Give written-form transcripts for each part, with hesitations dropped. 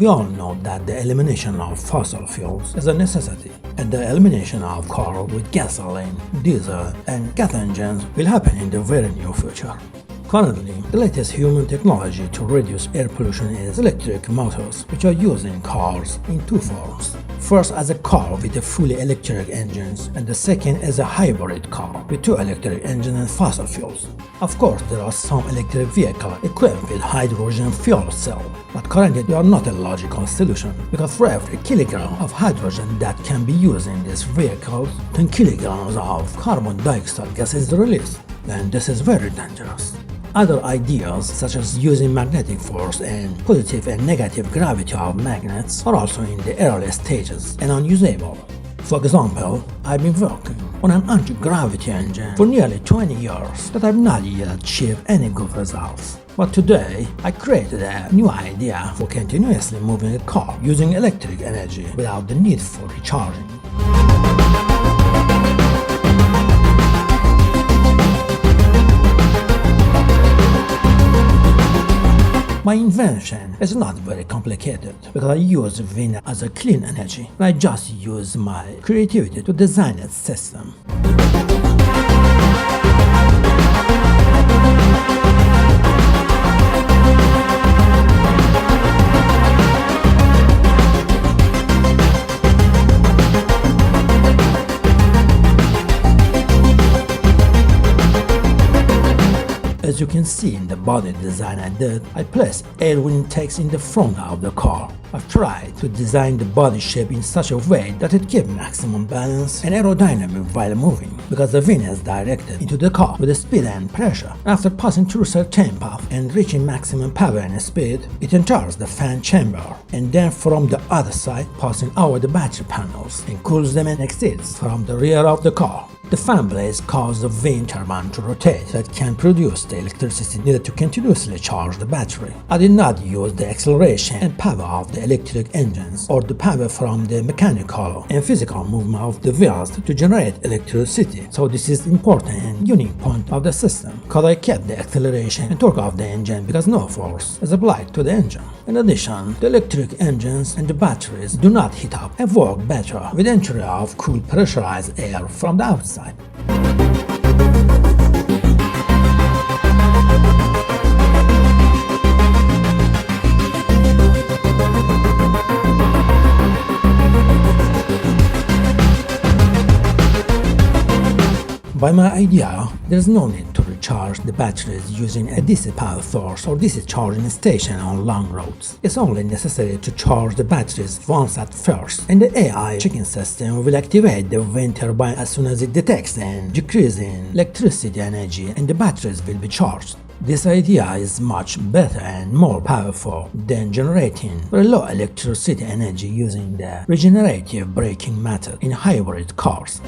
We all know that the elimination of fossil fuels is a necessity, and the elimination of cars with gasoline, diesel, and gas engines will happen in the very near future. Currently, the latest human technology to reduce air pollution is electric motors, which are used in cars in two forms. First, as a car with a fully electric engines, and the second as a hybrid car with two electric engines and fossil fuels. Of course, there are some electric vehicles equipped with hydrogen fuel cell, but currently they are not a logical solution, because for every kilogram of hydrogen that can be used in these vehicles, 10 kilograms of carbon dioxide gas is released, and this is very dangerous. Other ideas, such as using magnetic force and positive and negative gravity of magnets, are also in the early stages and unusable. For example, I've been working on an anti-gravity engine for nearly 20 years that I've not yet achieved any good results. But today, I created a new idea for continuously moving a car using electric energy without the need for recharging. My invention is not very complicated because I use wind as a clean energy, and I just use my creativity to design its system. As you can see in the body design I did, I placed air intakes in the front of the car. I've tried to design the body shape in such a way that it gives maximum balance and aerodynamic while moving, because the wind is directed into the car with a speed and pressure. After passing through certain path and reaching maximum power and speed, it enters the fan chamber, and then from the other side passing over the battery panels and cools them and exits from the rear of the car. The fan blades cause the wind turbine to rotate that can produce the electricity needed to continuously charge the battery. I did not use the acceleration and power of the electric engines or the power from the mechanical and physical movement of the wheels to generate electricity, so this is important and unique point of the system, because I kept the acceleration and torque of the engine because no force is applied to the engine. In addition, the electric engines and the batteries do not heat up and work better with entry of cool pressurized air from the outside. By my idea, there is no need to recharge the batteries using a DC power source or DC charging station on long roads. It's only necessary to charge the batteries once at first, and the AI checking system will activate the wind turbine as soon as it detects an decrease in electricity energy, and the batteries will be charged. This idea is much better and more powerful than generating very low electricity energy using the regenerative braking method in hybrid cars.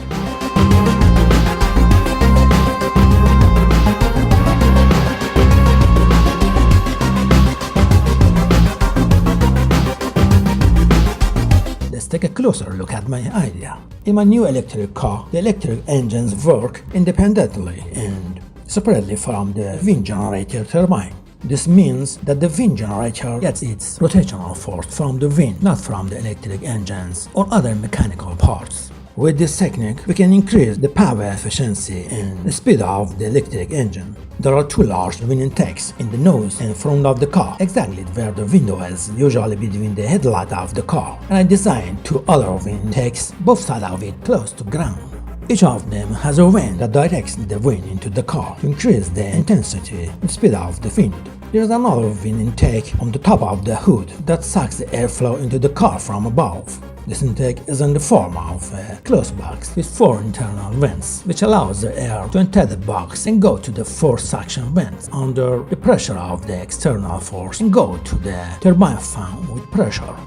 Let's take a closer look at my idea. In my new electric car, the electric engines work independently and separately from the wind generator turbine. This means that the wind generator gets its rotational force from the wind, not from the electric engines or other mechanical parts. With this technique, we can increase the power efficiency and the speed of the electric engine. There are two large wind intakes in the nose and front of the car, exactly where the window is, usually between the headlight of the car. And I designed two other wind intakes, both sides of it close to ground. Each of them has a vane that directs the wind into the car to increase the intensity and speed of the wind. There is another wind intake on the top of the hood that sucks the airflow into the car from above. This intake is in the form of a closed box with 4 internal vents, which allows the air to enter the box and go to the 4 suction vents under the pressure of the external force and go to the turbine fan with pressure.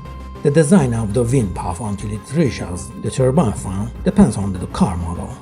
The design of the wind path until it reaches the turbine fan depends on the car model.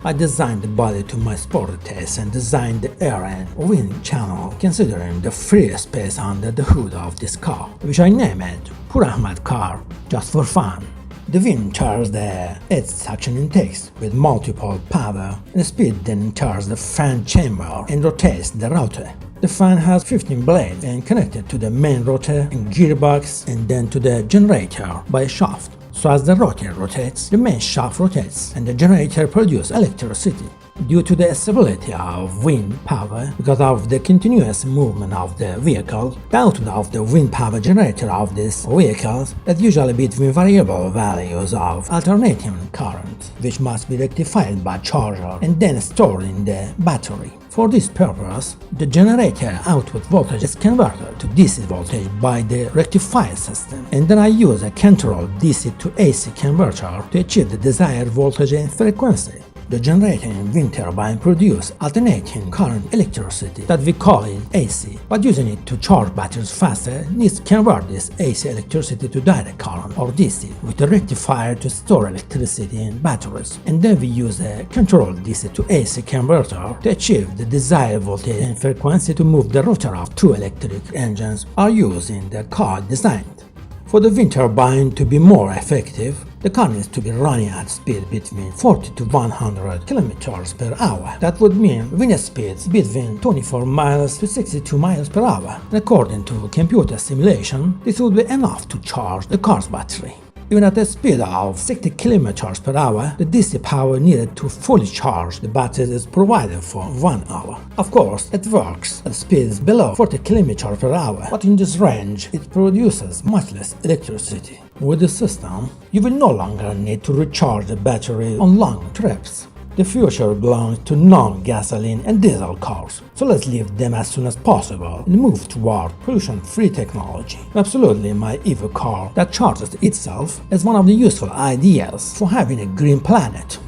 I designed the body to my sport taste and designed the air and wind channel considering the free space under the hood of this car, which I named Pourahmad car just for fun. The wind enters the 8 suction intakes with multiple power and speed, then enters the fan chamber and rotates the rotor. The fan has 15 blades and connected to the main rotor and gearbox and then to the generator by a shaft. So as the rotor rotates, the main shaft rotates and the generator produces electricity. Due to the stability of wind power, because of the continuous movement of the vehicle, the output of the wind power generator of these vehicles is usually between variable values of alternating current, which must be rectified by charger and then stored in the battery. For this purpose, the generator output voltage is converted to DC voltage by the rectifier system, and then I use a controlled DC to AC converter to achieve the desired voltage and frequency. The generator in wind turbine produces alternating current electricity that we call it AC, but using it to charge batteries faster needs to convert this AC electricity to direct current or DC with a rectifier to store electricity in batteries, and then we use a controlled DC to AC converter to achieve the desired voltage and frequency to move the rotor of two electric engines are used in the car designed. For the wind turbine to be more effective, the car needs to be running at speed between 40 to 100 km per hour. That would mean wind speeds between 24 miles to 62 miles per hour. And according to computer simulation, this would be enough to charge the car's battery. Even at a speed of 60 km per hour, the DC power needed to fully charge the battery is provided for 1 hour. Of course, it works at speeds below 40 km per hour, but in this range it produces much less electricity. With this system, you will no longer need to recharge the battery on long trips. The future belongs to non-gasoline and diesel cars, so let's leave them as soon as possible and move toward pollution-free technology. Absolutely, my EV car that charges itself is one of the useful ideas for having a green planet.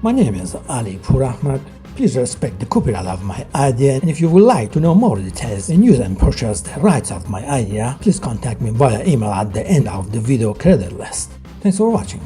My name is Ali Pourahmad. Please respect the copyright of my idea, and if you would like to know more details and use and purchase the rights of my idea, please contact me via email at the end of the video credit list. Thanks for watching.